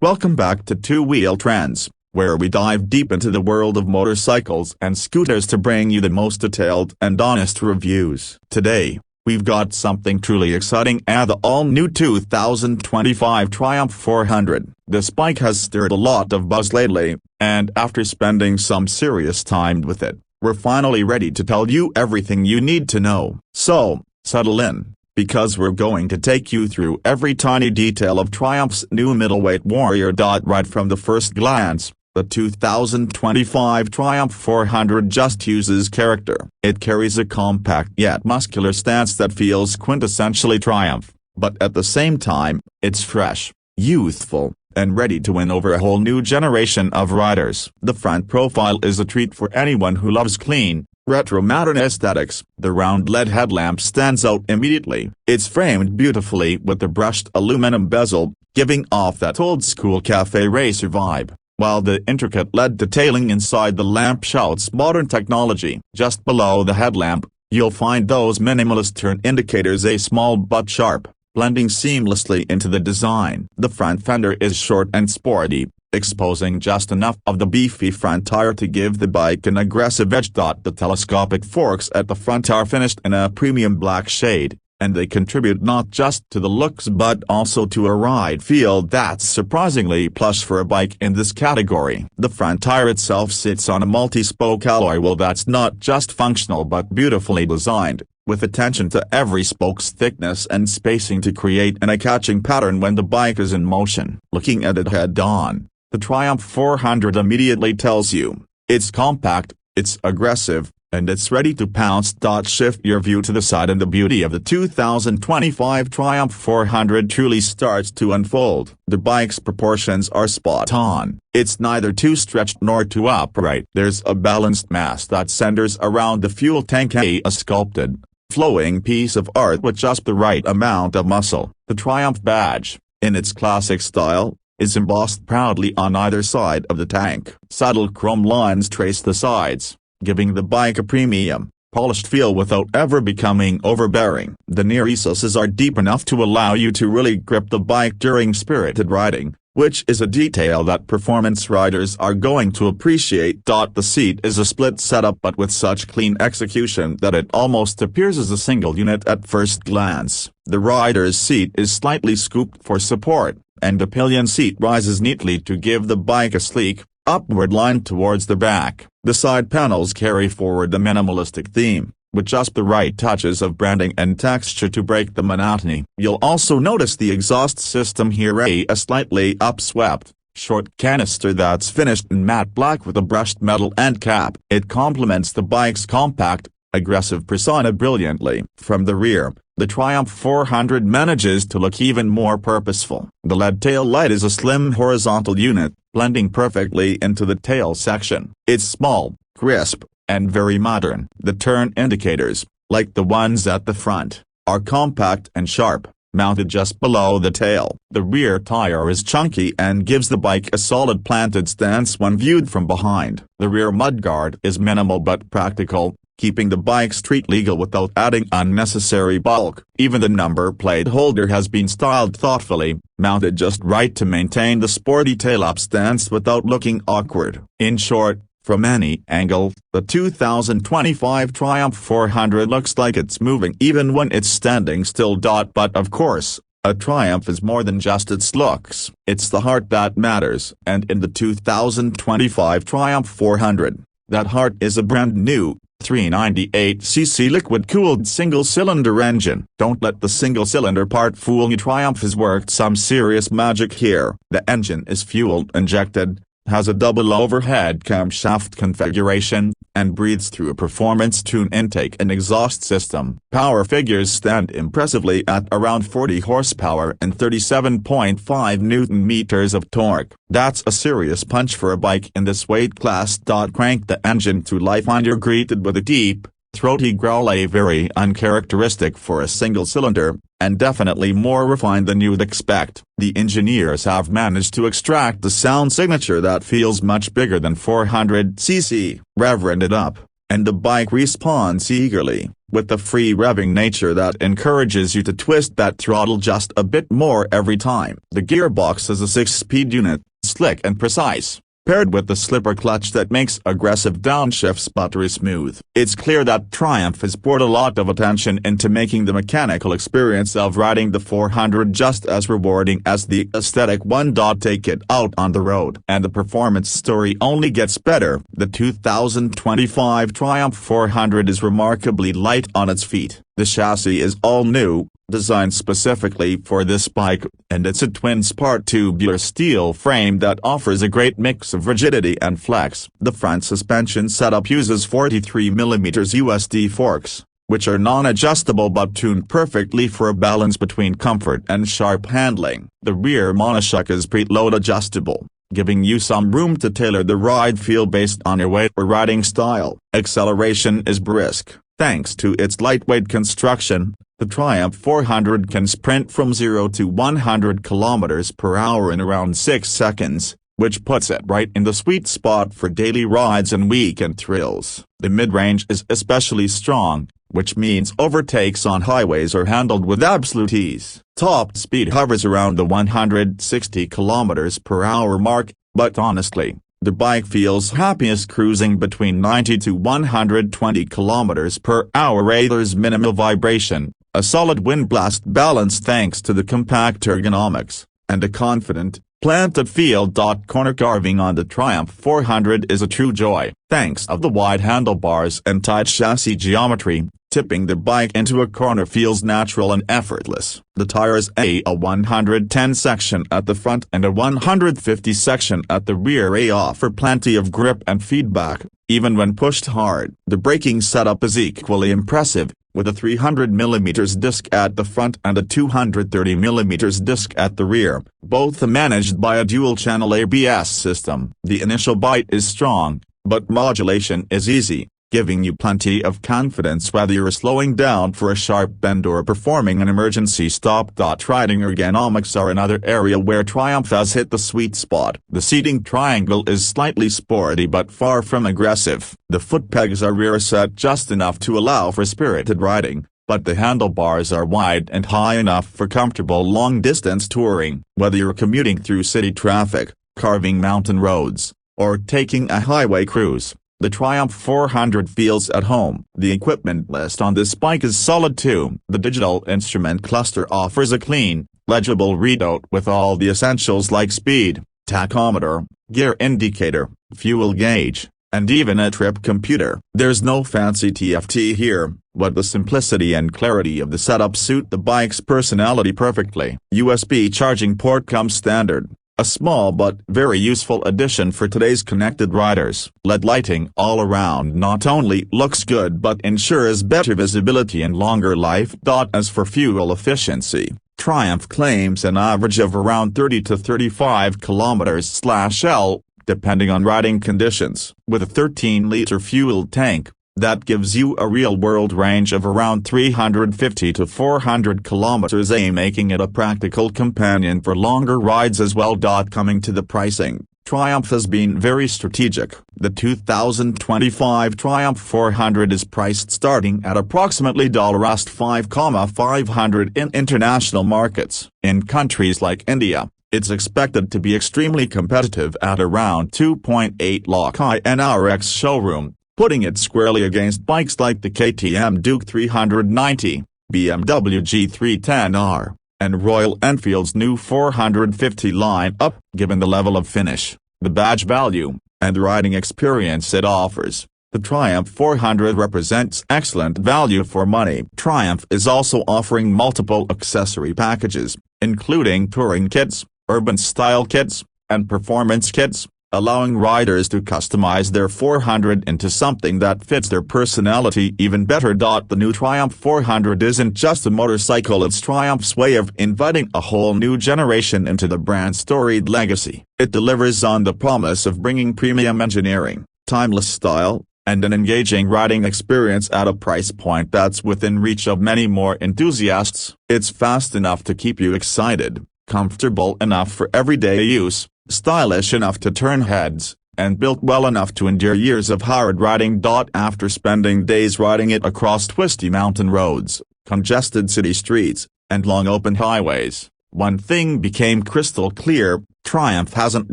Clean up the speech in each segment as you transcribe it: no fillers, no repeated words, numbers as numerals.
Welcome back to Two Wheel Trends, where we dive deep into the world of motorcycles and scooters to bring you the most detailed and honest reviews. Today, we've got something truly exciting and the all-new 2025 Triumph 400. This bike has stirred a lot of buzz lately, and after spending some serious time with it, we're finally ready to tell you everything you need to know. So, settle in, because we're going to take you through every tiny detail of Triumph's new middleweight warrior. Right from the first glance, the 2025 Triumph 400 just uses character. It carries a compact yet muscular stance that feels quintessentially Triumph, but at the same time, it's fresh, youthful, and ready to win over a whole new generation of riders. The front profile is a treat for anyone who loves clean, retro modern aesthetics. The round LED headlamp stands out immediately. It's framed beautifully with the brushed aluminum bezel, giving off that old-school cafe racer vibe, while the intricate LED detailing inside the lamp shouts modern technology. Just below the headlamp, you'll find those minimalist turn indicators, a small but sharp, blending seamlessly into the design. The front fender is short and sporty, exposing just enough of the beefy front tire to give the bike an aggressive edge. The telescopic forks at the front are finished in a premium black shade, and they contribute not just to the looks but also to a ride feel that's surprisingly plush for a bike in this category. The front tire itself sits on a multi-spoke alloy wheel that's not just functional but beautifully designed, with attention to every spoke's thickness and spacing to create an eye-catching pattern when the bike is in motion. Looking at it head-on, the Triumph 400 immediately tells you, it's compact, it's aggressive, and it's ready to pounce. Shift your view to the side and the beauty of the 2025 Triumph 400 truly starts to unfold. The bike's proportions are spot on. It's neither too stretched nor too upright. There's a balanced mass that centers around the fuel tank, a sculpted, flowing piece of art with just the right amount of muscle. The Triumph badge, in its classic style, is embossed proudly on either side of the tank. Subtle chrome lines trace the sides, giving the bike a premium, polished feel without ever becoming overbearing. The near recesses are deep enough to allow you to really grip the bike during spirited riding, which is a detail that performance riders are going to appreciate. The seat is a split setup but with such clean execution that it almost appears as a single unit at first glance. The rider's seat is slightly scooped for support, and the pillion seat rises neatly to give the bike a sleek, upward line towards the back. The side panels carry forward the minimalistic theme, with just the right touches of branding and texture to break the monotony. You'll also notice the exhaust system here, a slightly upswept, short canister that's finished in matte black with a brushed metal end cap. It complements the bike's compact, aggressive persona brilliantly. From the rear, the Triumph 400 manages to look even more purposeful. The LED tail light is a slim horizontal unit, blending perfectly into the tail section. It's small, crisp, and very modern. The turn indicators, like the ones at the front, are compact and sharp, mounted just below the tail. The rear tire is chunky and gives the bike a solid planted stance when viewed from behind. The rear mudguard is minimal but practical, keeping the bike street legal without adding unnecessary bulk. Even the number plate holder has been styled thoughtfully, mounted just right to maintain the sporty tail-up stance without looking awkward. In short, from any angle, the 2025 Triumph 400 looks like it's moving even when it's standing still. But of course, a Triumph is more than just its looks. It's the heart that matters. And in the 2025 Triumph 400, that heart is a brand new 398cc liquid-cooled single-cylinder engine. Don't let the single-cylinder part fool you. Triumph has worked some serious magic here. The engine is fuel-injected, has a double overhead camshaft configuration, and breathes through a performance-tuned intake and exhaust system. Power figures stand impressively at around 40 horsepower and 37.5 newton-meters of torque. That's a serious punch for a bike in this weight class. Crank the engine to life and you're greeted with a deep, throaty growl, a very uncharacteristic for a single-cylinder, and definitely more refined than you'd expect. The engineers have managed to extract the sound signature that feels much bigger than 400cc. Reverend it up, and the bike responds eagerly, with the free revving nature that encourages you to twist that throttle just a bit more every time. The gearbox is a 6-speed unit, slick and precise, paired with the slipper clutch that makes aggressive downshifts buttery smooth. It's clear that Triumph has poured a lot of attention into making the mechanical experience of riding the 400 just as rewarding as the aesthetic one. Take it out on the road, and the performance story only gets better. The 2025 Triumph 400 is remarkably light on its feet. The chassis is all new, designed specifically for this bike, and it's a twin-spart tubular steel frame that offers a great mix of rigidity and flex. The front suspension setup uses 43mm USD forks, which are non-adjustable but tuned perfectly for a balance between comfort and sharp handling. The rear monoshock is preload adjustable, giving you some room to tailor the ride feel based on your weight or riding style. Acceleration is brisk. Thanks to its lightweight construction, the Triumph 400 can sprint from 0 to 100 km per hour in around 6 seconds, which puts it right in the sweet spot for daily rides and weekend thrills. The mid-range is especially strong, which means overtakes on highways are handled with absolute ease. Top speed hovers around the 160 km per hour mark, but honestly, the bike feels happiest cruising between 90 to 120 km per hour. There's minimal vibration, a solid wind blast balance thanks to the compact ergonomics, and a confident, planted feel. Corner carving on the Triumph 400 is a true joy, thanks to the wide handlebars and tight chassis geometry. Tipping the bike into a corner feels natural and effortless. The tires, a 110 section at the front and a 150 section at the rear, offer plenty of grip and feedback, even when pushed hard. The braking setup is equally impressive, with a 300mm disc at the front and a 230mm disc at the rear, both managed by a dual-channel ABS system. The initial bite is strong, but modulation is easy, giving you plenty of confidence whether you're slowing down for a sharp bend or performing an emergency stop. Riding ergonomics are another area where Triumph has hit the sweet spot. The seating triangle is slightly sporty but far from aggressive. The foot pegs are rear set just enough to allow for spirited riding, but the handlebars are wide and high enough for comfortable long-distance touring. Whether you're commuting through city traffic, carving mountain roads, or taking a highway cruise, the Triumph 400 feels at home. The equipment list on this bike is solid too. The digital instrument cluster offers a clean, legible readout with all the essentials like speed, tachometer, gear indicator, fuel gauge, and even a trip computer. There's no fancy TFT here, but the simplicity and clarity of the setup suit the bike's personality perfectly. USB charging port comes standard, a small but very useful addition for today's connected riders. LED lighting all around not only looks good but ensures better visibility and longer life. As for fuel efficiency, Triumph claims an average of around 30 to 35 km/L, depending on riding conditions. With a 13-liter fuel tank, that gives you a real-world range of around 350 to 400 km, making it a practical companion for longer rides as well. Coming to the pricing, Triumph has been very strategic. The 2025 Triumph 400 is priced starting at approximately $5,500 in international markets. In countries like India, it's expected to be extremely competitive at around 2.8 lakh in our ex-showroom, putting it squarely against bikes like the KTM Duke 390, BMW G310R, and Royal Enfield's new 450 line-up. Given the level of finish, the badge value, and riding experience it offers, the Triumph 400 represents excellent value for money. Triumph is also offering multiple accessory packages, including touring kits, urban style kits, and performance kits, allowing riders to customize their 400 into something that fits their personality even better. The new Triumph 400 isn't just a motorcycle, it's Triumph's way of inviting a whole new generation into the brand's storied legacy. It delivers on the promise of bringing premium engineering, timeless style, and an engaging riding experience at a price point that's within reach of many more enthusiasts. It's fast enough to keep you excited, comfortable enough for everyday use, stylish enough to turn heads, and built well enough to endure years of hard riding. After spending days riding it across twisty mountain roads, congested city streets, and long open highways, one thing became crystal clear: Triumph hasn't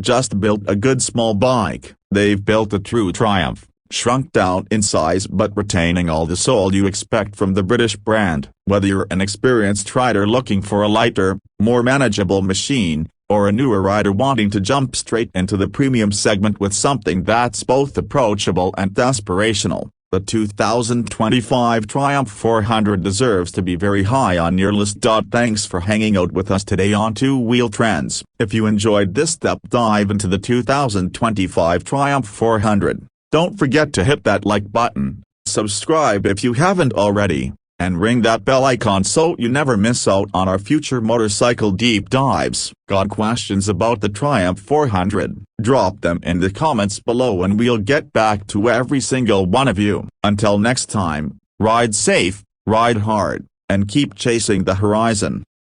just built a good small bike, they've built a true Triumph, shrunk down in size but retaining all the soul you expect from the British brand. Whether you're an experienced rider looking for a lighter, more manageable machine, or a newer rider wanting to jump straight into the premium segment with something that's both approachable and aspirational, the 2025 Triumph 400 deserves to be very high on your list. Thanks for hanging out with us today on Two Wheel Trends. If you enjoyed this deep dive into the 2025 Triumph 400, don't forget to hit that like button, subscribe if you haven't already, and ring that bell icon so you never miss out on our future motorcycle deep dives. Got questions about the Triumph 400? Drop them in the comments below and we'll get back to every single one of you. Until next time, ride safe, ride hard, and keep chasing the horizon.